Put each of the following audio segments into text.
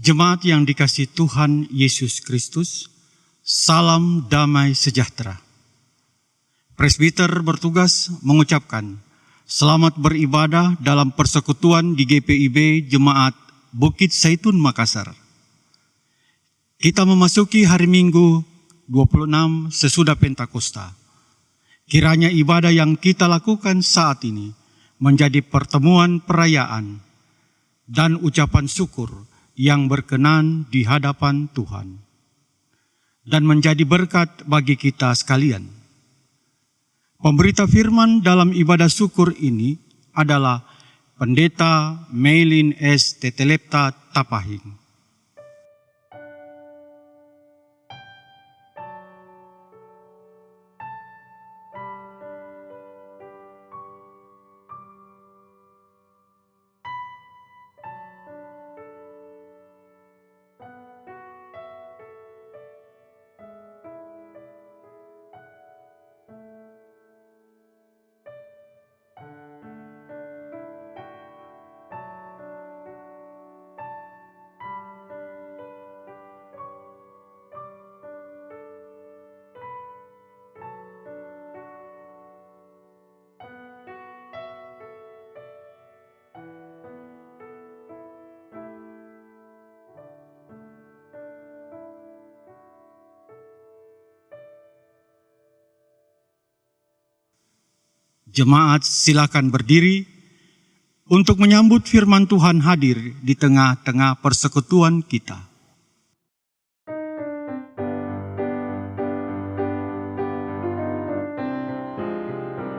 Jemaat yang dikasihi Tuhan Yesus Kristus, salam damai sejahtera. Presbiter bertugas mengucapkan selamat beribadah dalam persekutuan di GPIB Jemaat Bukit Zaitun Makassar. Kita memasuki hari Minggu 26 sesudah Pentakosta. Kiranya ibadah yang kita lakukan saat ini menjadi pertemuan perayaan dan ucapan syukur yang berkenan di hadapan Tuhan dan menjadi berkat bagi kita sekalian. Pemberita firman dalam ibadah syukur ini adalah Pendeta Meilin S. Tetelepta Tapahing. Jemaat silakan berdiri untuk menyambut firman Tuhan hadir di tengah-tengah persekutuan kita.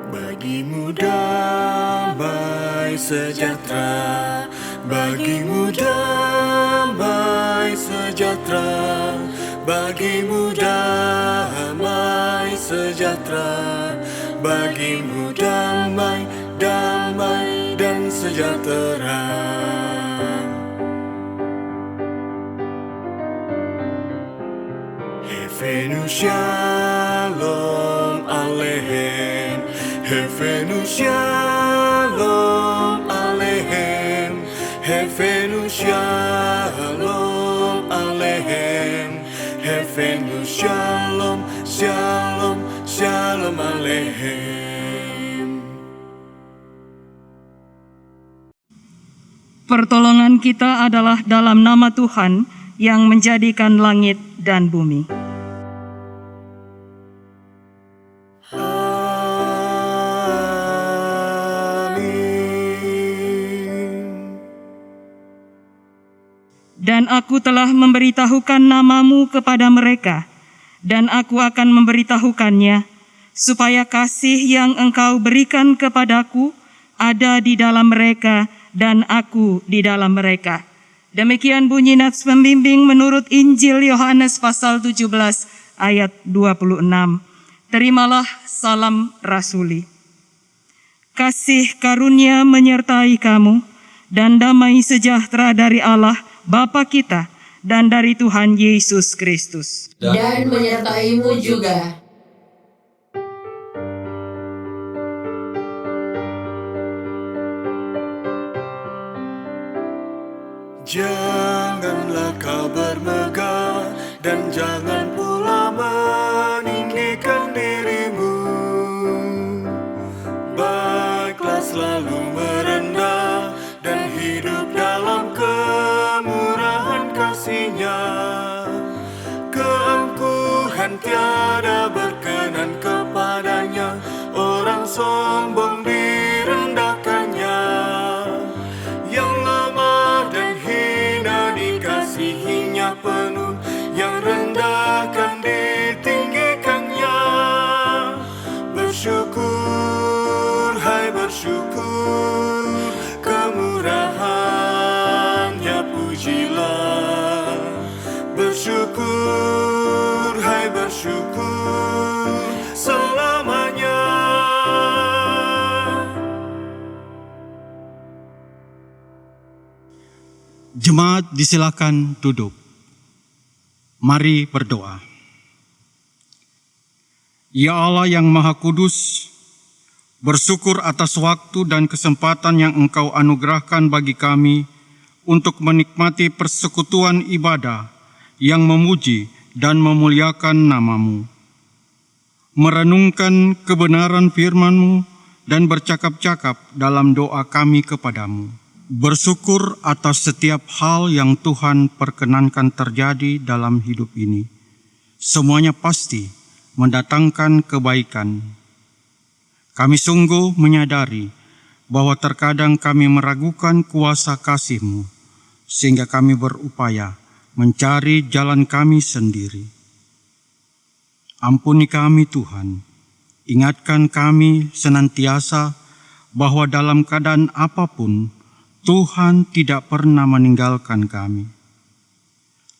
Bagimu damai sejahtera, bagimu damai sejahtera, bagimu damai sejahtera, bagimu damai, damai dan sejahtera. Hevenu shalom aleichem, Hevenu shalom aleichem, Hevenu shalom aleichem, Hevenu shalom, shalom, shalom aleichem. Pertolongan kita adalah dalam nama Tuhan yang menjadikan langit dan bumi. Dan aku telah memberitahukan namamu kepada mereka, dan aku akan memberitahukannya, supaya kasih yang engkau berikan kepadaku ada di dalam mereka, dan aku di dalam mereka. Demikian bunyi nats pembimbing menurut Injil Yohanes pasal 17 ayat 26. Terimalah salam rasuli. Kasih karunia menyertai kamu, dan damai sejahtera dari Allah Bapa kita dan dari Tuhan Yesus Kristus. Dan menyertaimu juga. Janganlah kau bermegah dan jangan pula meninggikan dirimu. Baiklah selalu merendah dan hidup dalam kemurahan kasih-Nya. Keangkuhan tiada berkenan kepadanya, orang sombong direndahkannya. Yang lemah dan hina dikasihinya penuh, yang rendahkan ditinggikannya. Bersyukur, hai bersyukur, kemurahannya pujilah. Bersyukur, hai bersyukur, selamanya. Jemaat disilakan duduk. Mari berdoa. Ya Allah yang Maha Kudus, bersyukur atas waktu dan kesempatan yang Engkau anugerahkan bagi kami untuk menikmati persekutuan ibadah yang memuji dan memuliakan nama-Mu, merenungkan kebenaran firman-Mu dan bercakap-cakap dalam doa kami kepadamu. Bersyukur atas setiap hal yang Tuhan perkenankan terjadi dalam hidup ini. Semuanya pasti mendatangkan kebaikan. Kami sungguh menyadari bahwa terkadang kami meragukan kuasa kasih-Mu, sehingga kami berupaya mencari jalan kami sendiri. Ampuni kami Tuhan, ingatkan kami senantiasa bahwa dalam keadaan apapun, Tuhan tidak pernah meninggalkan kami.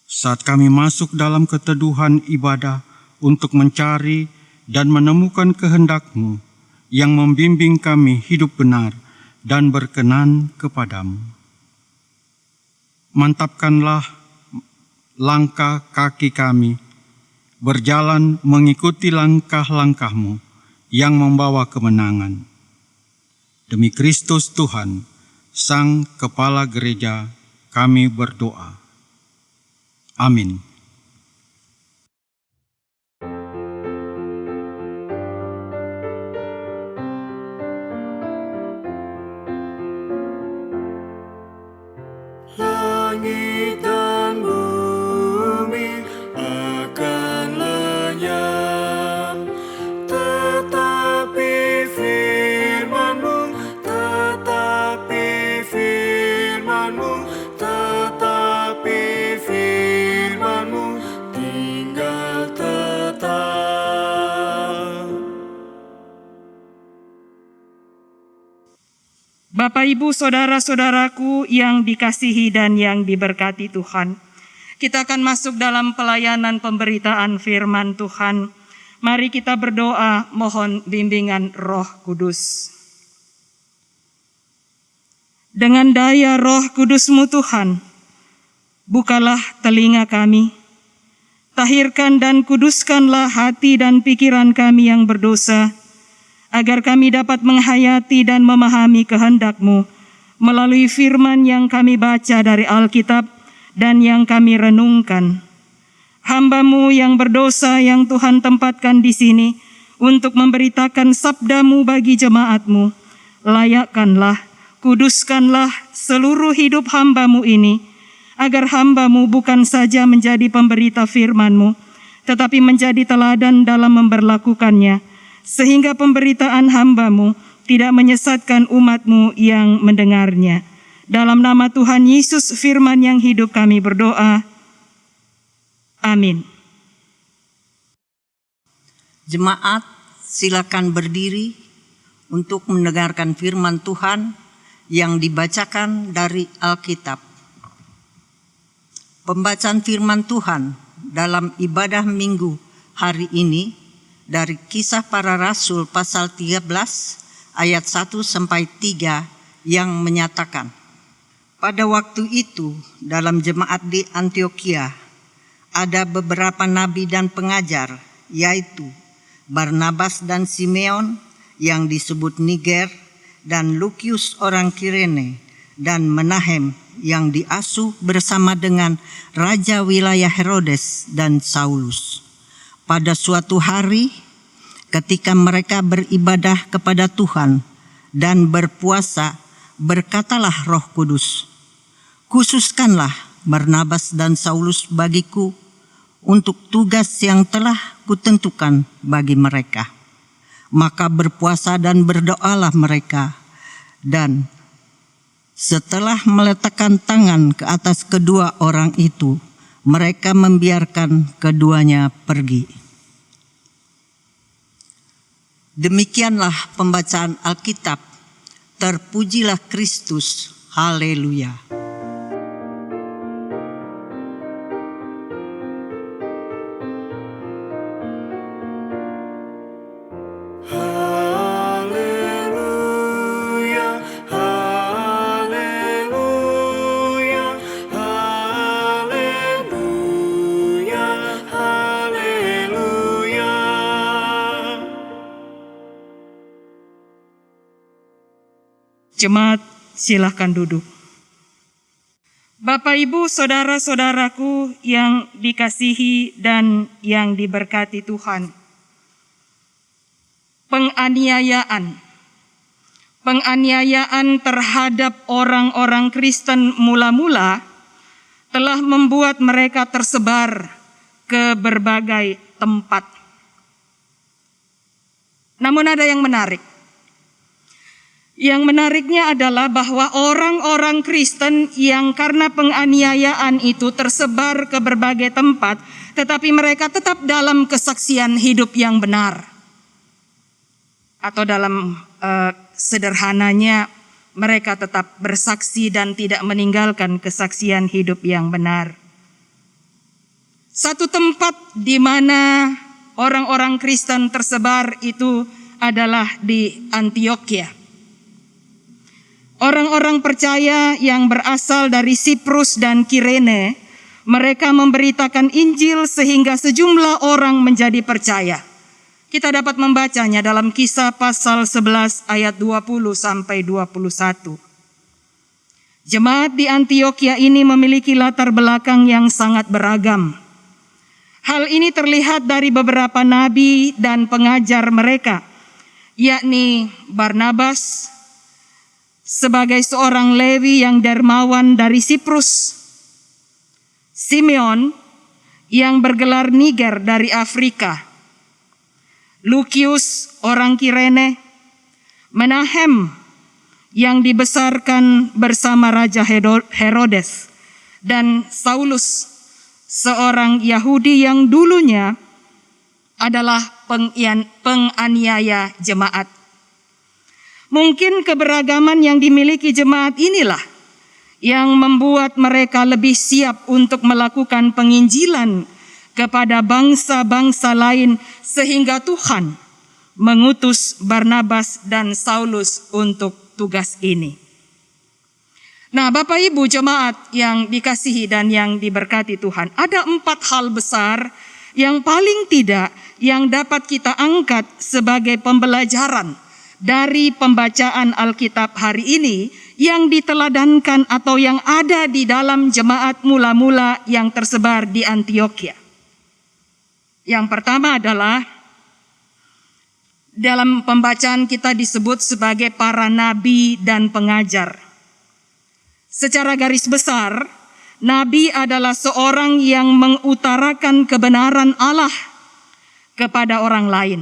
Saat kami masuk dalam keteduhan ibadah untuk mencari dan menemukan kehendak-Mu yang membimbing kami hidup benar dan berkenan kepadamu. Mantapkanlah langkah kaki kami, berjalan mengikuti langkah-langkah-Mu yang membawa kemenangan. Demi Kristus Tuhan, Sang Kepala Gereja, kami berdoa. Amin. Langit dan bumi akan lenyap, tetapi firman-Mu, tetapi firman-Mu, tetapi firman-Mu tinggal tetap. Bapak, Ibu, saudara-saudaraku yang dikasihi dan yang diberkati Tuhan, kita akan masuk dalam pelayanan pemberitaan firman Tuhan. Mari kita berdoa mohon bimbingan Roh Kudus. Dengan daya Roh Kudus-Mu Tuhan, bukalah telinga kami, tahirkan dan kuduskanlah hati dan pikiran kami yang berdosa, agar kami dapat menghayati dan memahami kehendak-Mu melalui firman yang kami baca dari Alkitab dan yang kami renungkan. Hamba-Mu yang berdosa yang Tuhan tempatkan di sini untuk memberitakan sabda-Mu bagi jemaat-Mu, layakkanlah, kuduskanlah seluruh hidup hamba-Mu ini, agar hamba-Mu bukan saja menjadi pemberita firman-Mu, tetapi menjadi teladan dalam memberlakukannya, sehingga pemberitaan hamba-Mu tidak menyesatkan umat-Mu yang mendengarnya. Dalam nama Tuhan Yesus firman yang hidup kami berdoa. Amin. Jemaat, silakan berdiri untuk mendengarkan firman Tuhan yang dibacakan dari Alkitab. Pembacaan firman Tuhan dalam ibadah minggu hari ini dari Kisah Para Rasul pasal 13 ayat 1-3 yang menyatakan, pada waktu itu dalam jemaat di Antiokhia ada beberapa nabi dan pengajar, yaitu Barnabas dan Simeon yang disebut Niger, dan Lukius orang Kirene, dan Menahem yang diasuh bersama dengan raja wilayah Herodes dan Saulus. Pada suatu hari, ketika mereka beribadah kepada Tuhan dan berpuasa, berkatalah Roh Kudus, "Khususkanlah Barnabas dan Saulus bagiku untuk tugas yang telah kutentukan bagi mereka." Maka berpuasa dan berdoalah mereka, dan setelah meletakkan tangan ke atas kedua orang itu, mereka membiarkan keduanya pergi. Demikianlah pembacaan Alkitab. Terpujilah Kristus. Haleluya. Haleluya, haleluya, haleluya, haleluya. Jemaat, silakan duduk. Bapak, Ibu, saudara-saudaraku yang dikasihi dan yang diberkati Tuhan. Penganiayaan terhadap orang-orang Kristen mula-mula telah membuat mereka tersebar ke berbagai tempat. Namun ada yang menarik. Yang menariknya adalah bahwa orang-orang Kristen yang karena penganiayaan itu tersebar ke berbagai tempat, tetapi mereka tetap dalam kesaksian hidup yang benar. Atau dalam sederhananya, mereka tetap bersaksi dan tidak meninggalkan kesaksian hidup yang benar. Satu tempat di mana orang-orang Kristen tersebar itu adalah di Antioquia. Orang-orang percaya yang berasal dari Siprus dan Kirene, mereka memberitakan Injil sehingga sejumlah orang menjadi percaya. Kita dapat membacanya dalam Kisah pasal 11 ayat 20 sampai 21. Jemaat di Antioquia ini memiliki latar belakang yang sangat beragam. Hal ini terlihat dari beberapa nabi dan pengajar mereka, yakni Barnabas sebagai seorang Lewi yang dermawan dari Siprus, Simeon yang bergelar Niger dari Afrika, Lukius orang Kirene, Menahem yang dibesarkan bersama Raja Herodes, dan Saulus, seorang Yahudi yang dulunya adalah penganiaya jemaat. Mungkin keberagaman yang dimiliki jemaat inilah yang membuat mereka lebih siap untuk melakukan penginjilan kepada bangsa-bangsa lain sehingga Tuhan mengutus Barnabas dan Saulus untuk tugas ini. Nah, Bapak Ibu jemaat yang dikasihi dan yang diberkati Tuhan, ada 4 hal besar yang paling tidak yang dapat kita angkat sebagai pembelajaran dari pembacaan Alkitab hari ini yang diteladankan atau yang ada di dalam jemaat mula-mula yang tersebar di Antioquia. Yang pertama adalah dalam pembacaan kita disebut sebagai para nabi dan pengajar. Secara garis besar, nabi adalah seorang yang mengutarakan kebenaran Allah kepada orang lain.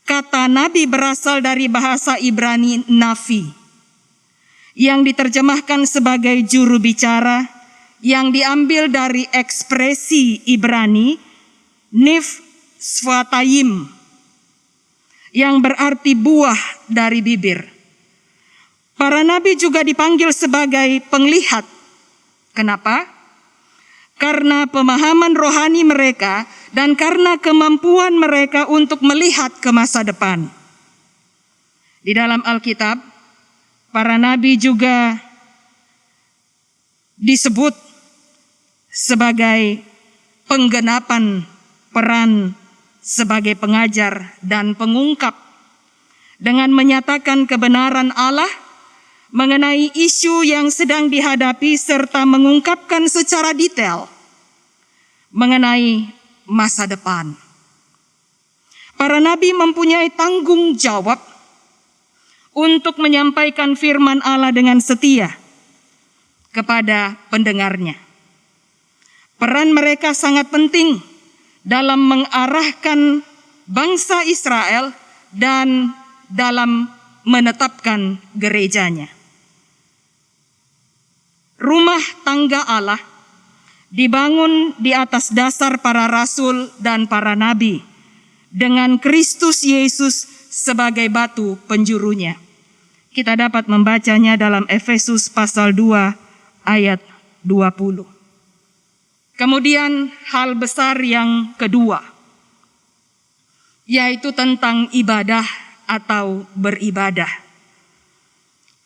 Kata nabi berasal dari bahasa Ibrani nafi, yang diterjemahkan sebagai juru bicara, yang diambil dari ekspresi Ibrani nif sfatayim, yang berarti buah dari bibir. Para nabi juga dipanggil sebagai penglihat. Kenapa? Karena pemahaman rohani mereka dan karena kemampuan mereka untuk melihat ke masa depan. Di dalam Alkitab, para nabi juga disebut sebagai penggenapan peran sebagai pengajar dan pengungkap dengan menyatakan kebenaran Allah mengenai isu yang sedang dihadapi serta mengungkapkan secara detail mengenai masa depan. Para nabi mempunyai tanggung jawab untuk menyampaikan firman Allah dengan setia kepada pendengarnya. Peran mereka sangat penting dalam mengarahkan bangsa Israel dan dalam menetapkan gerejanya. Rumah tangga Allah dibangun di atas dasar para rasul dan para nabi dengan Kristus Yesus sebagai batu penjurunya. Kita dapat membacanya dalam Efesus pasal 2 ayat 20. Kemudian hal besar yang kedua, yaitu tentang ibadah atau beribadah.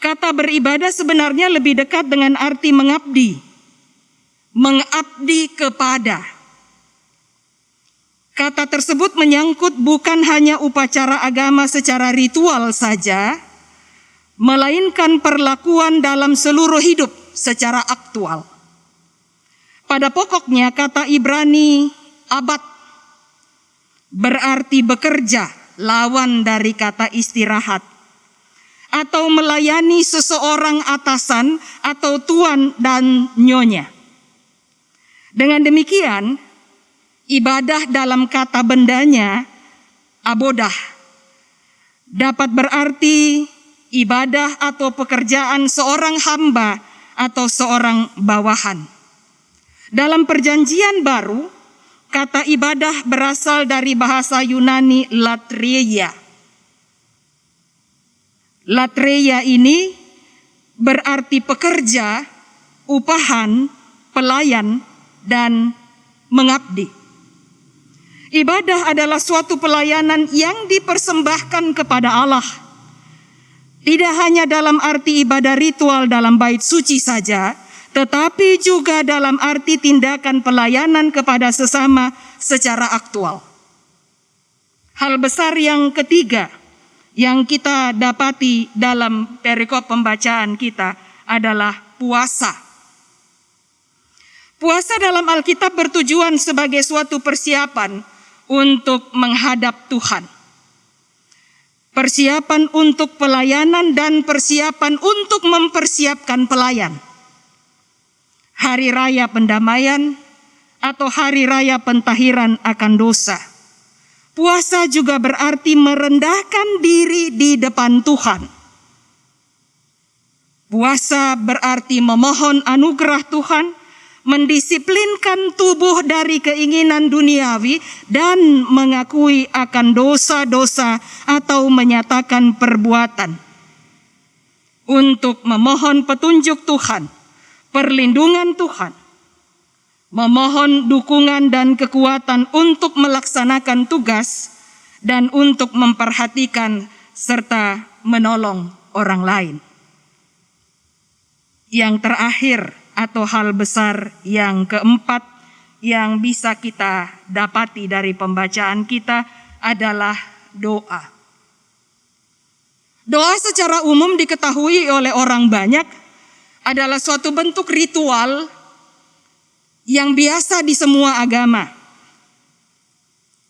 Kata beribadah sebenarnya lebih dekat dengan arti mengabdi. Mengabdi kepada. Kata tersebut menyangkut bukan hanya upacara agama secara ritual saja, melainkan perlakuan dalam seluruh hidup. secara aktual. Pada pokoknya kata Ibrani abad berarti bekerja, lawan dari kata istirahat, atau melayani seseorang atasan atau tuan dan nyonya. Dengan demikian, ibadah dalam kata bendanya, abodah, dapat berarti ibadah atau pekerjaan seorang hamba atau seorang bawahan. Dalam Perjanjian Baru, kata ibadah berasal dari bahasa Yunani latreia. Latreia ini berarti pekerja, upahan, pelayan, dan mengabdi. Ibadah adalah suatu pelayanan yang dipersembahkan kepada Allah. Tidak hanya dalam arti ibadah ritual dalam bait suci saja, tetapi juga dalam arti tindakan pelayanan kepada sesama secara aktual. Hal besar yang ketiga yang kita dapati dalam perikop pembacaan kita adalah puasa. Puasa dalam Alkitab bertujuan sebagai suatu persiapan untuk menghadap Tuhan. Persiapan untuk pelayanan dan persiapan untuk mempersiapkan pelayan. Hari Raya Pendamaian atau Hari Raya Pentahiran akan dosa. Puasa juga berarti merendahkan diri di depan Tuhan. Puasa berarti memohon anugerah Tuhan, mendisiplinkan tubuh dari keinginan duniawi dan mengakui akan dosa-dosa atau menyatakan perbuatan. Untuk memohon petunjuk Tuhan, perlindungan Tuhan, memohon dukungan dan kekuatan untuk melaksanakan tugas dan untuk memperhatikan serta menolong orang lain. Yang terakhir atau hal besar yang keempat yang bisa kita dapati dari pembacaan kita adalah doa. Doa secara umum diketahui oleh orang banyak adalah suatu bentuk ritual yang biasa di semua agama.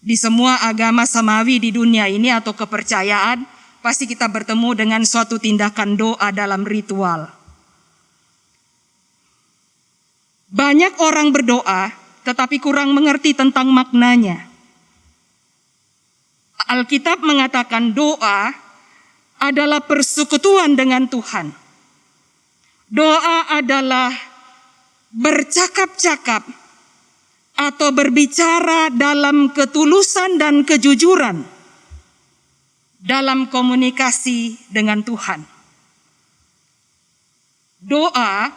Di semua agama samawi di dunia ini atau kepercayaan, pasti kita bertemu dengan suatu tindakan doa dalam ritual. Banyak orang berdoa, tetapi kurang mengerti tentang maknanya. Alkitab mengatakan doa adalah persekutuan dengan Tuhan. Doa adalah bercakap-cakap atau berbicara dalam ketulusan dan kejujuran dalam komunikasi dengan Tuhan. Doa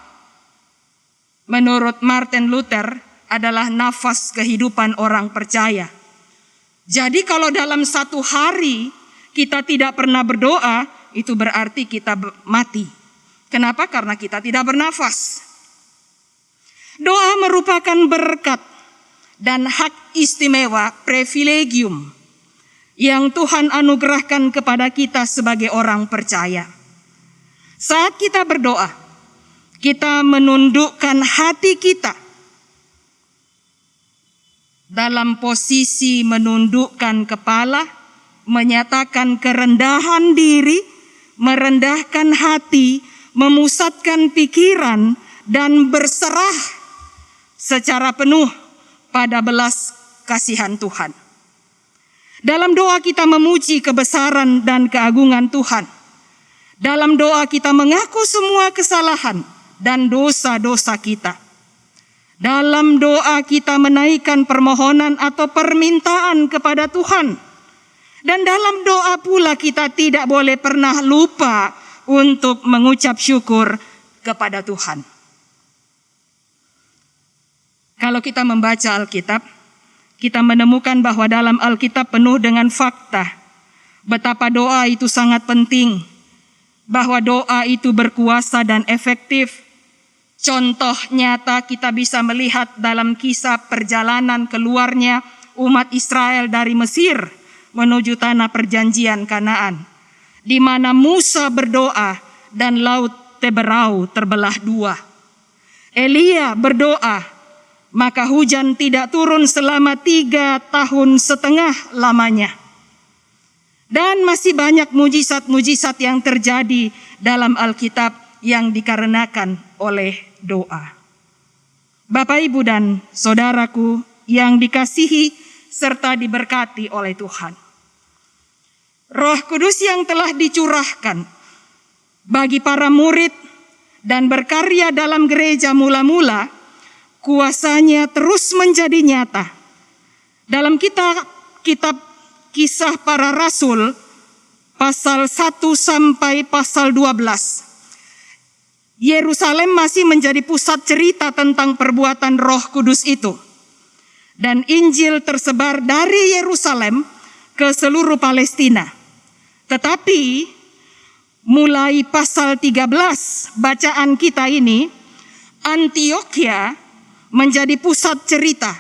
menurut Martin Luther adalah nafas kehidupan orang percaya. Jadi kalau dalam satu hari kita tidak pernah berdoa, itu berarti kita mati. Kenapa? Karena kita tidak bernafas. Doa merupakan berkat dan hak istimewa, privilegium, yang Tuhan anugerahkan kepada kita sebagai orang percaya. Saat kita berdoa, kita menundukkan hati kita dalam posisi menundukkan kepala, menyatakan kerendahan diri, merendahkan hati, memusatkan pikiran, dan berserah secara penuh pada belas kasihan Tuhan. Dalam doa kita memuji kebesaran dan keagungan Tuhan. Dalam doa kita mengaku semua kesalahan dan dosa-dosa kita. Dalam doa kita menaikkan permohonan atau permintaan kepada Tuhan. Dan dalam doa pula kita tidak boleh pernah lupa untuk mengucap syukur kepada Tuhan. Kalau kita membaca Alkitab, kita menemukan bahwa dalam Alkitab penuh dengan fakta. Betapa doa itu sangat penting. Bahwa doa itu berkuasa dan efektif. Contoh nyata kita bisa melihat dalam kisah perjalanan keluarnya umat Israel dari Mesir menuju tanah perjanjian Kanaan, di mana Musa berdoa dan laut Teberau terbelah dua. Elia berdoa, maka hujan tidak turun selama 3,5 tahun lamanya. Dan masih banyak mujizat-mujizat yang terjadi dalam Alkitab yang dikarenakan oleh doa. Bapak, Ibu, dan saudaraku yang dikasihi serta diberkati oleh Tuhan. Roh Kudus yang telah dicurahkan bagi para murid dan berkarya dalam gereja mula-mula, kuasanya terus menjadi nyata. Dalam kitab Kisah Para Rasul pasal 1 sampai pasal 12, Yerusalem masih menjadi pusat cerita tentang perbuatan Roh Kudus itu. Dan Injil tersebar dari Yerusalem ke seluruh Palestina. Tetapi mulai pasal 13 bacaan kita ini, Antiokhia menjadi pusat cerita.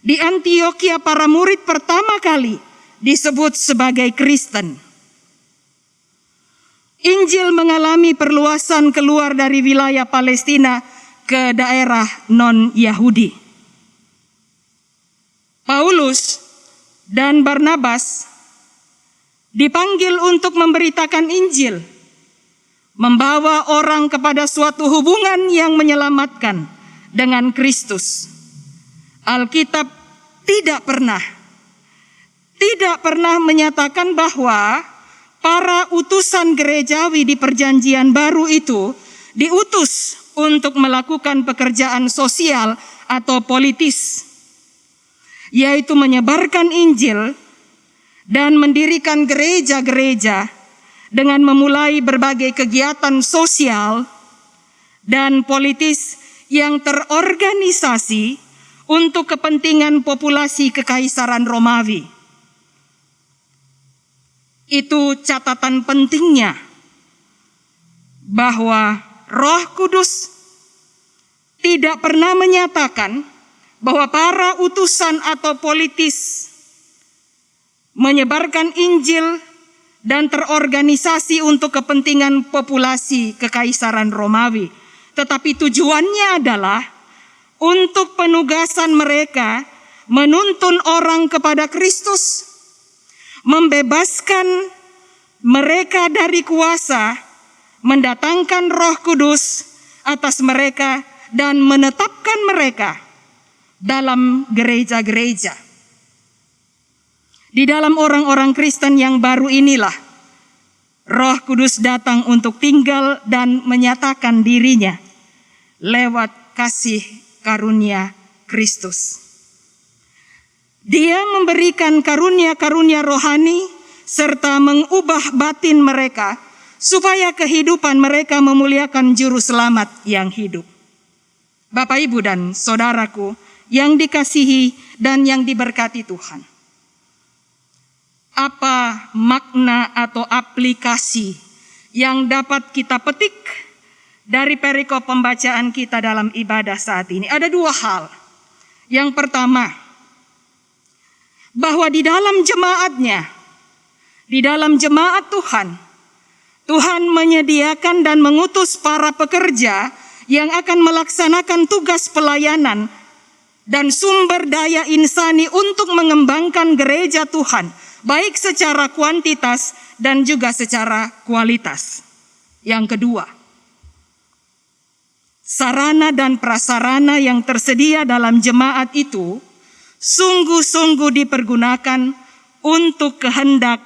Di Antiokhia para murid pertama kali disebut sebagai Kristen. Injil mengalami perluasan keluar dari wilayah Palestina ke daerah non-Yahudi. Paulus dan Barnabas dipanggil untuk memberitakan Injil, membawa orang kepada suatu hubungan yang menyelamatkan dengan Kristus. Alkitab tidak pernah menyatakan bahwa para utusan gerejawi di Perjanjian Baru itu diutus untuk melakukan pekerjaan sosial atau politis, yaitu menyebarkan Injil dan mendirikan gereja-gereja dengan memulai berbagai kegiatan sosial dan politis yang terorganisasi untuk kepentingan populasi Kekaisaran Romawi. Itu catatan pentingnya bahwa Roh Kudus tidak pernah menyatakan bahwa para utusan atau politis menyebarkan Injil dan terorganisasi untuk kepentingan populasi Kekaisaran Romawi. Tetapi tujuannya adalah untuk penugasan mereka menuntun orang kepada Kristus, membebaskan mereka dari kuasa, mendatangkan Roh Kudus atas mereka dan menetapkan mereka dalam gereja-gereja. Di dalam orang-orang Kristen yang baru inilah Roh Kudus datang untuk tinggal dan menyatakan dirinya lewat kasih karunia Kristus. Dia memberikan karunia-karunia rohani serta mengubah batin mereka supaya kehidupan mereka memuliakan Juru Selamat yang hidup. Bapak, Ibu, dan saudaraku yang dikasihi dan yang diberkati Tuhan. Apa makna atau aplikasi yang dapat kita petik dari perikop pembacaan kita dalam ibadah saat ini? Ada dua hal. Yang pertama, bahwa di dalam jemaatnya, di dalam jemaat Tuhan, Tuhan menyediakan dan mengutus para pekerja yang akan melaksanakan tugas pelayanan dan sumber daya insani untuk mengembangkan gereja Tuhan, baik secara kuantitas dan juga secara kualitas. Yang kedua, sarana dan prasarana yang tersedia dalam jemaat itu sungguh-sungguh dipergunakan untuk kehendak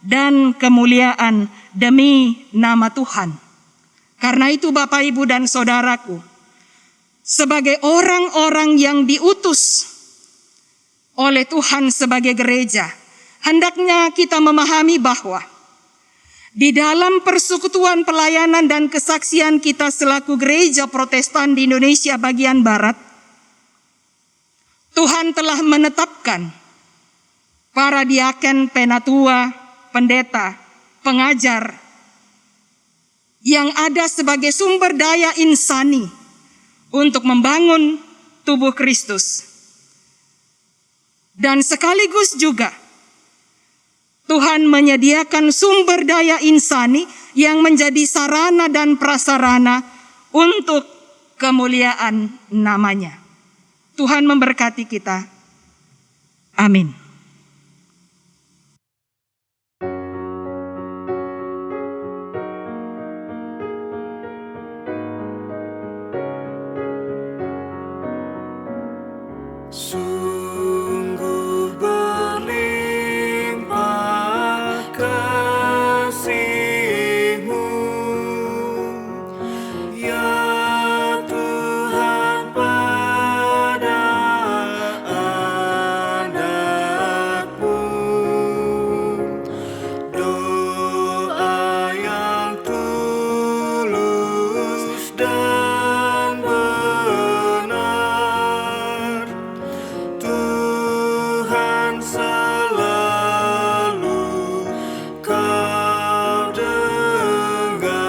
dan kemuliaan demi nama Tuhan. Karena itu Bapak, Ibu, dan saudaraku, sebagai orang-orang yang diutus oleh Tuhan sebagai gereja, hendaknya kita memahami bahwa di dalam persekutuan pelayanan dan kesaksian kita selaku gereja Protestan di Indonesia bagian Barat, Tuhan telah menetapkan para diaken, penatua, pendeta, pengajar yang ada sebagai sumber daya insani untuk membangun tubuh Kristus. Dan sekaligus juga Tuhan menyediakan sumber daya insani yang menjadi sarana dan prasarana untuk kemuliaan nama-Nya. Tuhan memberkati kita. Amin. Sungguh berlimpah kasih-Mu, ya Tuhan, pada anak-Mu. Doa yang tulus dan benar, Tuhan selalu Kau dengar.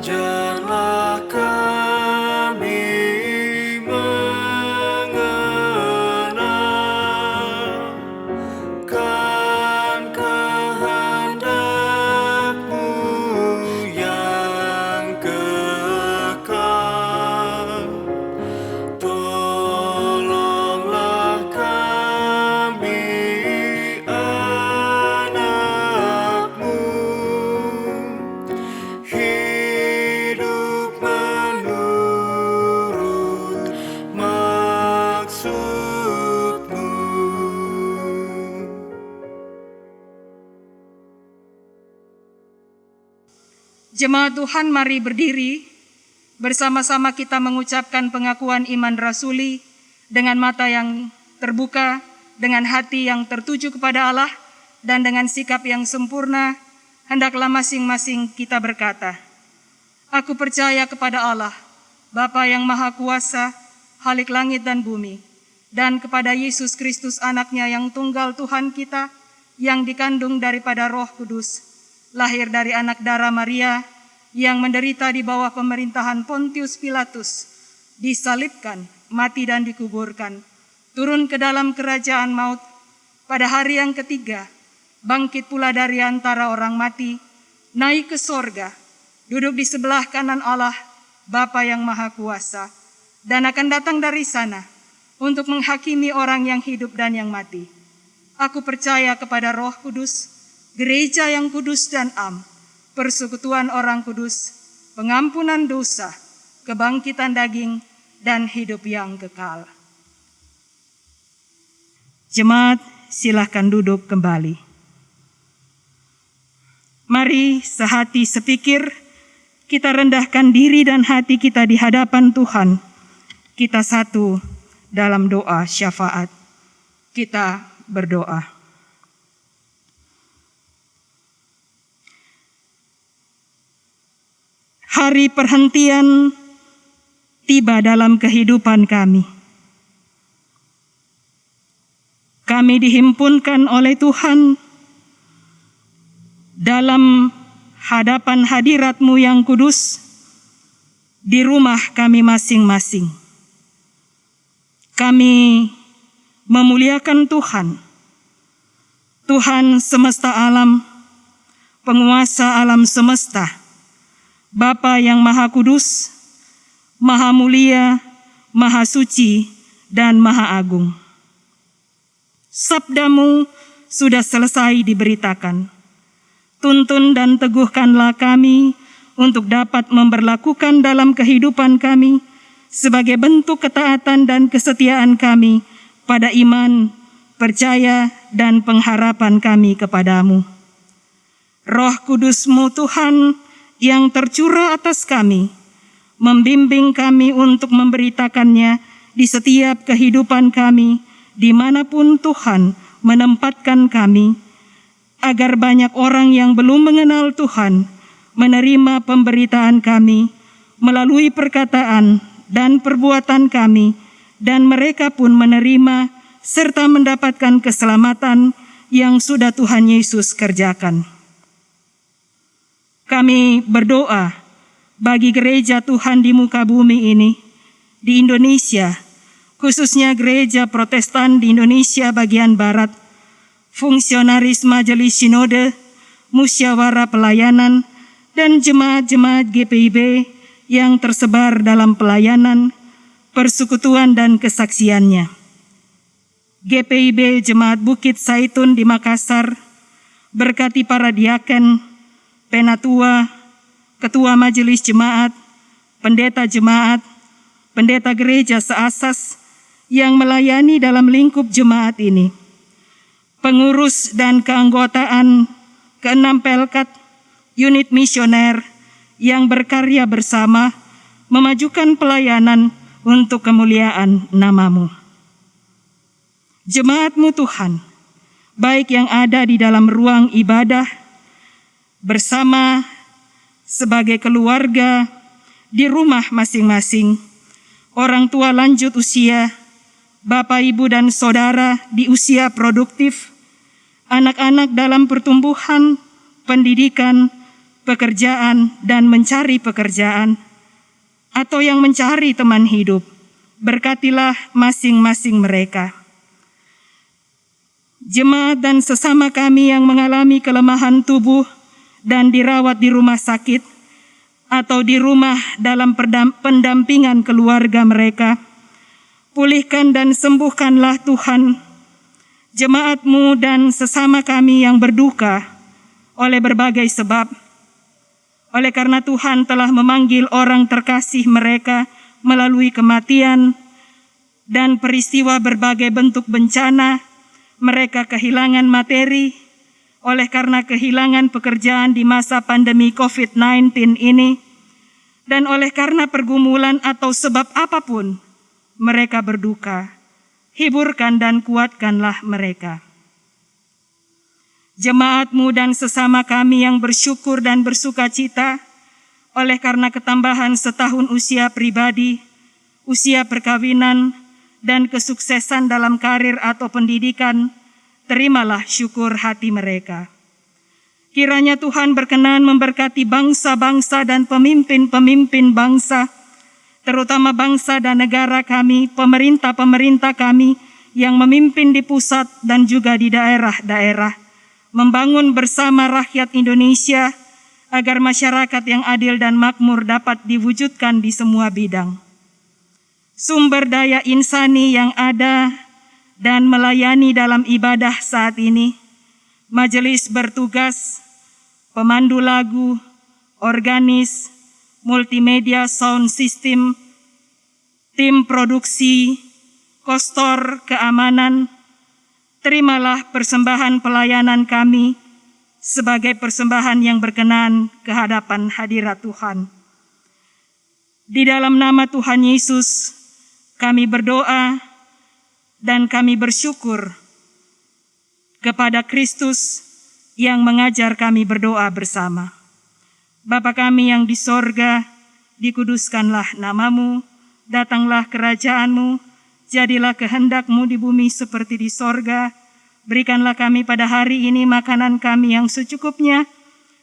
Ajarlah kami mengenal kan kehendak-Mu yang kekal. Tolonglah kami, anak-Mu, hidup menurut maksud-Mu. Jemaat Tuhan, mari berdiri. Bersama-sama kita mengucapkan pengakuan iman rasuli dengan mata yang terbuka, dengan hati yang tertuju kepada Allah, dan dengan sikap yang sempurna. Hendaklah masing-masing kita berkata, Aku percaya kepada Allah, Bapa yang Maha Kuasa, Khalik langit dan bumi, dan kepada Yesus Kristus anaknya yang tunggal Tuhan kita, yang dikandung daripada Roh Kudus, lahir dari anak darah Maria, yang menderita di bawah pemerintahan Pontius Pilatus, disalibkan, mati dan dikuburkan, turun ke dalam kerajaan maut, pada hari yang ketiga, bangkit pula dari antara orang mati, naik ke sorga, duduk di sebelah kanan Allah, Bapa yang Maha Kuasa, dan akan datang dari sana untuk menghakimi orang yang hidup dan yang mati. Aku percaya kepada Roh Kudus, gereja yang kudus dan am, persekutuan orang kudus, pengampunan dosa, kebangkitan daging, dan hidup yang kekal. Jemaat, silahkan duduk kembali. Mari sehati sepikir, kita rendahkan diri dan hati kita di hadapan Tuhan. Kita satu dalam doa syafaat. Kita berdoa. Hari perhentian tiba dalam kehidupan kami. Kami dihimpunkan oleh Tuhan dalam hadapan hadirat-Mu yang kudus di rumah kami masing-masing. Kami memuliakan Tuhan, Tuhan semesta alam, penguasa alam semesta, Bapa yang Maha Kudus, Maha Mulia, Maha Suci, dan Maha Agung. Sabda-Mu sudah selesai diberitakan. Tuntun dan teguhkanlah kami untuk dapat memberlakukan dalam kehidupan kami sebagai bentuk ketaatan dan kesetiaan kami pada iman, percaya, dan pengharapan kami kepadamu. Roh Kudus-Mu Tuhan yang tercurah atas kami, membimbing kami untuk memberitakannya di setiap kehidupan kami, dimanapun Tuhan menempatkan kami, agar banyak orang yang belum mengenal Tuhan menerima pemberitaan kami melalui perkataan dan perbuatan kami, dan mereka pun menerima serta mendapatkan keselamatan yang sudah Tuhan Yesus kerjakan. Kami berdoa bagi gereja Tuhan di muka bumi ini, di Indonesia, khususnya Gereja Protestan di Indonesia bagian Barat, fungsionaris Majelis Sinode, Musyawarah Pelayanan, dan jemaat-jemaat GPIB yang tersebar dalam pelayanan, persekutuan, dan kesaksiannya. GPIB Jemaat Bukit Zaitun di Makassar, berkati para diaken, penatua, ketua majelis jemaat, pendeta jemaat, pendeta gereja seasas yang melayani dalam lingkup jemaat ini, pengurus dan keanggotaan ke-6 Pelkat, unit misioner yang berkarya bersama memajukan pelayanan untuk kemuliaan nama-Mu. Jemaat-Mu Tuhan, baik yang ada di dalam ruang ibadah, bersama sebagai keluarga di rumah masing-masing, orang tua lanjut usia, bapak, ibu, dan saudara di usia produktif, anak-anak dalam pertumbuhan, pendidikan, pekerjaan, dan mencari pekerjaan, atau yang mencari teman hidup, berkatilah masing-masing mereka. Jemaat dan sesama kami yang mengalami kelemahan tubuh dan dirawat di rumah sakit atau di rumah dalam pendampingan keluarga mereka, pulihkan dan sembuhkanlah Tuhan jemaat-Mu dan sesama kami yang berduka oleh berbagai sebab. Oleh karena Tuhan telah memanggil orang terkasih mereka melalui kematian dan peristiwa berbagai bentuk bencana, mereka kehilangan materi, oleh karena kehilangan pekerjaan di masa pandemi COVID-19 ini, dan oleh karena pergumulan atau sebab apapun, mereka berduka. Hiburkan dan kuatkanlah mereka. Jemaat-Mu dan sesama kami yang bersyukur dan bersuka cita oleh karena ketambahan setahun usia pribadi, usia perkawinan, dan kesuksesan dalam karir atau pendidikan, terimalah syukur hati mereka. Kiranya Tuhan berkenan memberkati bangsa-bangsa dan pemimpin-pemimpin bangsa, terutama bangsa dan negara kami, pemerintah-pemerintah kami yang memimpin di pusat dan juga di daerah-daerah, membangun bersama rakyat Indonesia agar masyarakat yang adil dan makmur dapat diwujudkan di semua bidang. Sumber daya insani yang ada dan melayani dalam ibadah saat ini, majelis bertugas, pemandu lagu, organis, multimedia sound system, tim produksi, kostor keamanan, terimalah persembahan pelayanan kami sebagai persembahan yang berkenan ke hadapan hadirat Tuhan. Di dalam nama Tuhan Yesus, kami berdoa dan kami bersyukur kepada Kristus yang mengajar kami berdoa bersama. Bapa kami yang di sorga, dikuduskanlah nama-Mu, datanglah kerajaan-Mu, jadilah kehendak-Mu di bumi seperti di sorga. Berikanlah kami pada hari ini makanan kami yang secukupnya,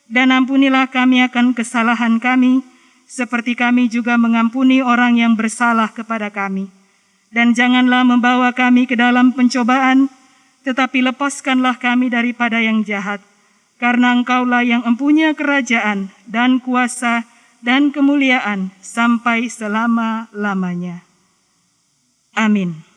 dan ampunilah kami akan kesalahan kami, seperti kami juga mengampuni orang yang bersalah kepada kami. Dan janganlah membawa kami ke dalam pencobaan, tetapi lepaskanlah kami daripada yang jahat. Karena Engkaulah yang empunya kerajaan dan kuasa dan kemuliaan sampai selama-lamanya. Amin.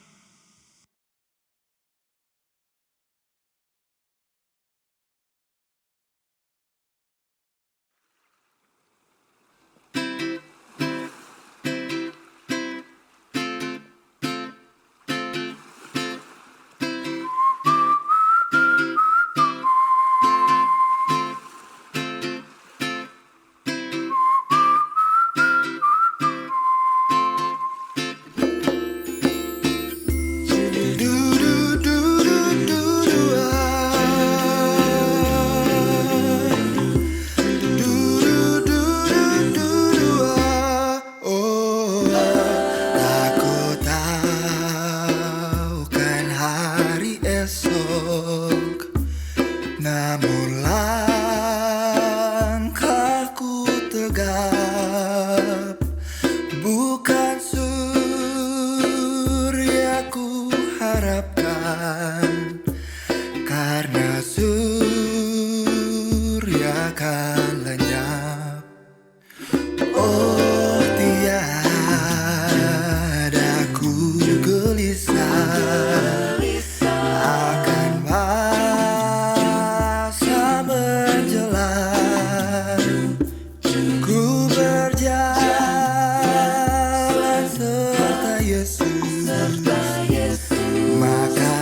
maka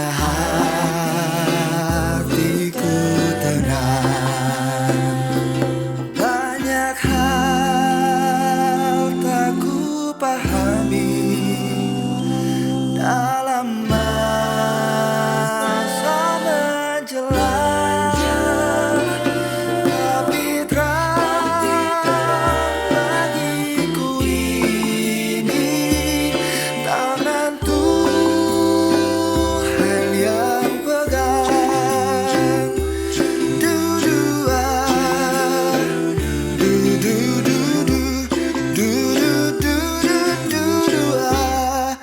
hatiku tenang. Banyak hal tak ku pahami dalam masa menjelang, tapi terang bagiku ini tangan Tuhan yang pegang. Du-du-ah, du-du-du-du, du-du-du-du-du-du-ah.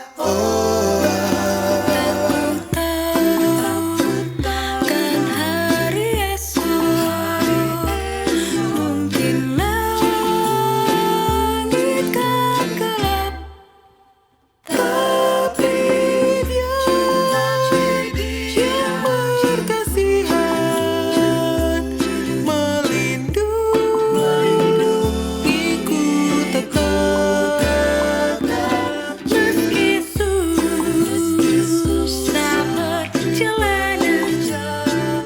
Takutkan hari esok, mungkin langit kan gelap, tapi Dia yang berkasihan melindungiku tetap. Meski susah perjalanan,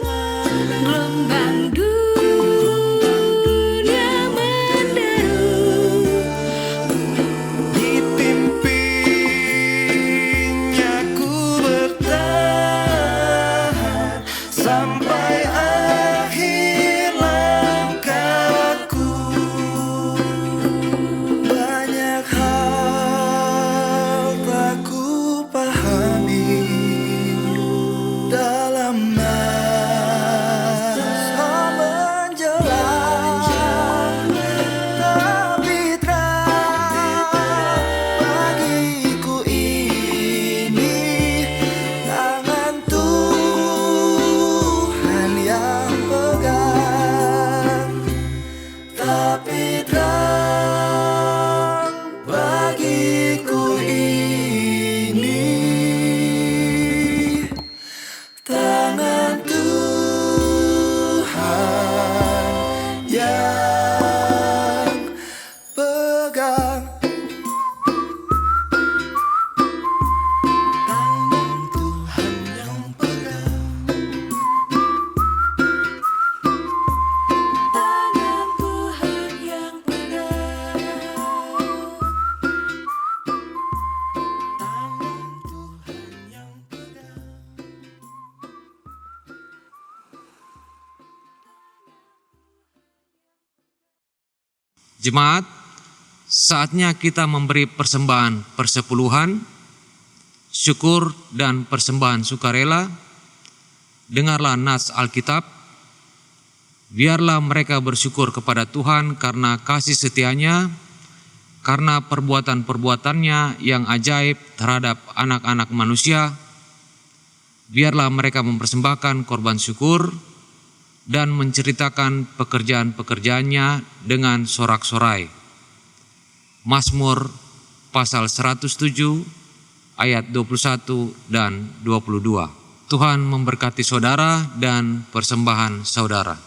gelombang dunia menderu, Dipimpinnya ku bertahan sampai akhir langkahku. Banyak hal tak ku pahami dalam masa menjelang, tapi terang bagiku ini tangan Tuhan yang pegang. Tapi terang bagiku ini tangan Tuhan yang pegang. Tangan Tuhan yang pegang. tangan Tuhan yang pegang. Jemaat, saatnya kita memberi persembahan persepuluhan, syukur dan persembahan sukarela. Dengarlah nas Alkitab. Biarlah mereka bersyukur kepada Tuhan karena kasih setianya, karena perbuatan-perbuatannya yang ajaib terhadap anak-anak manusia. Biarlah mereka mempersembahkan korban syukur dan menceritakan pekerjaan-pekerjaannya dengan sorak-sorai. Mazmur pasal 107 ayat 21 dan 22. Tuhan memberkati saudara dan persembahan saudara.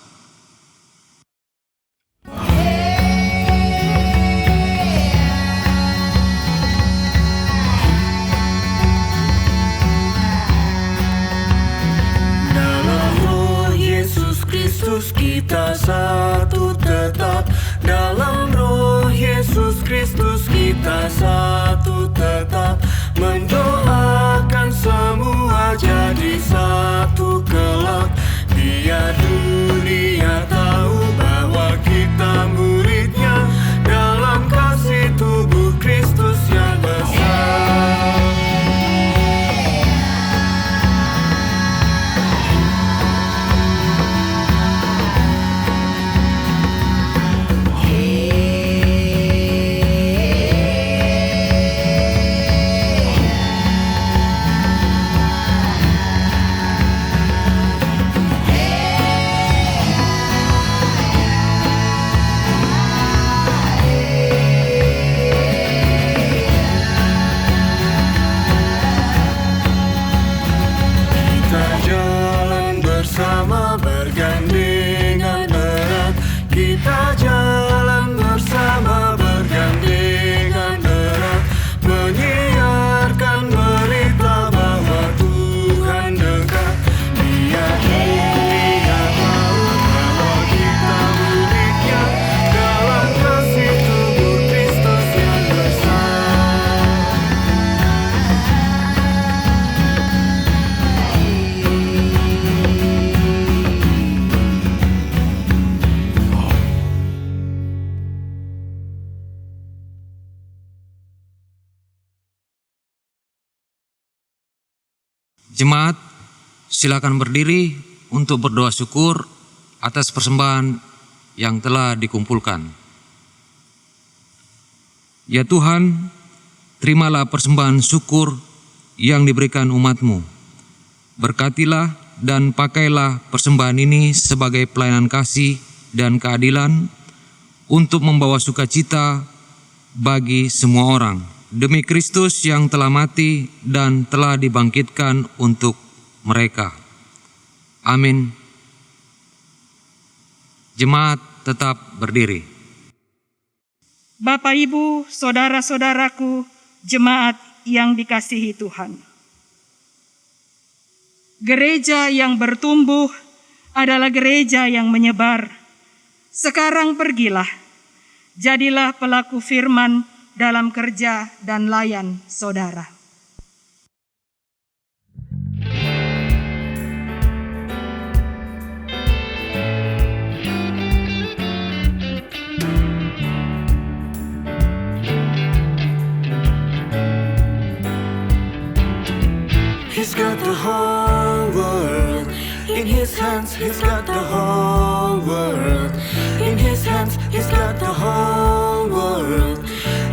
Dalam roh Yesus Kristus kita satu tetap. Dalam roh Yesus Kristus kita satu tetap. Mendoakan semua jadi satu kelak. Biar dunia tahu bahwa kita muridnya dalam kasih tubuh Kristus yang besar. Jemaat, silakan berdiri untuk berdoa syukur atas persembahan yang telah dikumpulkan. Ya Tuhan, terimalah persembahan syukur yang diberikan umat-Mu. Berkatilah dan pakailah persembahan ini sebagai pelayanan kasih dan keadilan untuk membawa sukacita bagi semua orang. Demi Kristus yang telah mati dan telah dibangkitkan untuk mereka. Amin. Jemaat tetap berdiri. Bapak, Ibu, saudara-saudaraku, jemaat yang dikasihi Tuhan. Gereja yang bertumbuh adalah gereja yang menyebar. Sekarang pergilah, jadilah pelaku firman dalam kerja dan layan saudara. He's got the whole world in his hands. He's got the whole world in his hands. He's got the whole world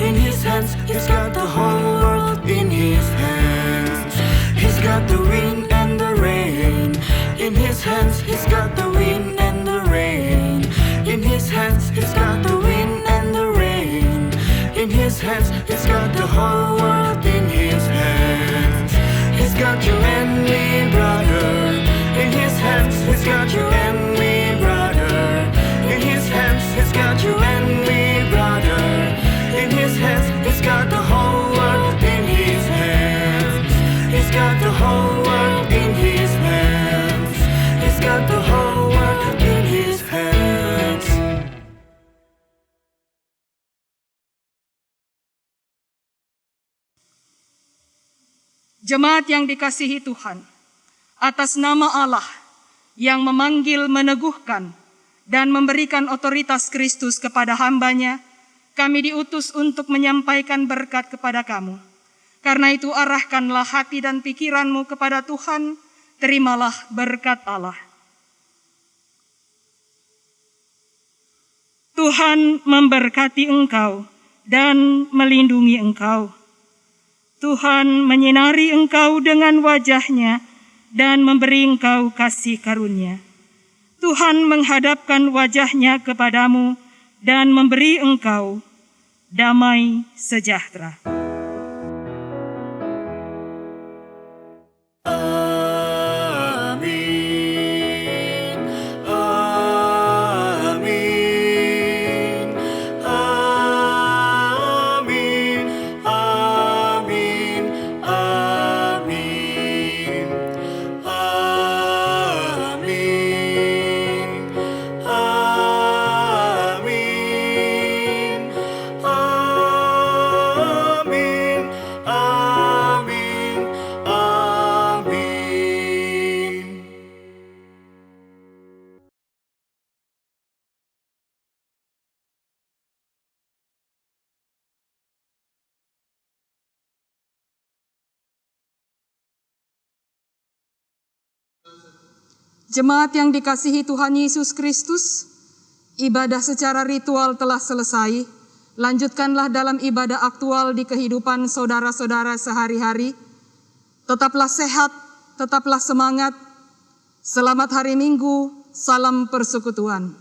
in his hands. He's got the whole world in his hands. He's got the wind and the rain in his hands. He's got the wind and the rain in his hands. He's got the wind and the rain in his hands. He's got the whole world in his hands. He's got you and me, brother, in his hands. He's got you and me, brother, in his hands. He's got you and me, brother, in his hands. He's got the whole world in his hands. He's got the whole world in his hands. He's got the whole world in his hands. Jemaat yang dikasihi Tuhan, atas nama Allah yang memanggil, meneguhkan, dan memberikan otoritas Kristus kepada hamba-Nya, kami diutus untuk menyampaikan berkat kepada kamu. Karena itu arahkanlah hati dan pikiranmu kepada Tuhan, terimalah berkat Allah. Tuhan memberkati engkau dan melindungi engkau. Tuhan menyinari engkau dengan wajah-Nya dan memberi engkau kasih karunia. Tuhan menghadapkan wajah-Nya kepadamu dan memberi engkau damai sejahtera. Amin. Amin. Amin. Amin. Amin. Amin. Amin. Amin. Amin. Amin. Jemaat yang dikasihi Tuhan Yesus Kristus, ibadah secara ritual telah selesai. Lanjutkanlah dalam ibadah aktual di kehidupan saudara-saudara sehari-hari. Tetaplah sehat, tetaplah semangat. Selamat hari Minggu, salam persekutuan.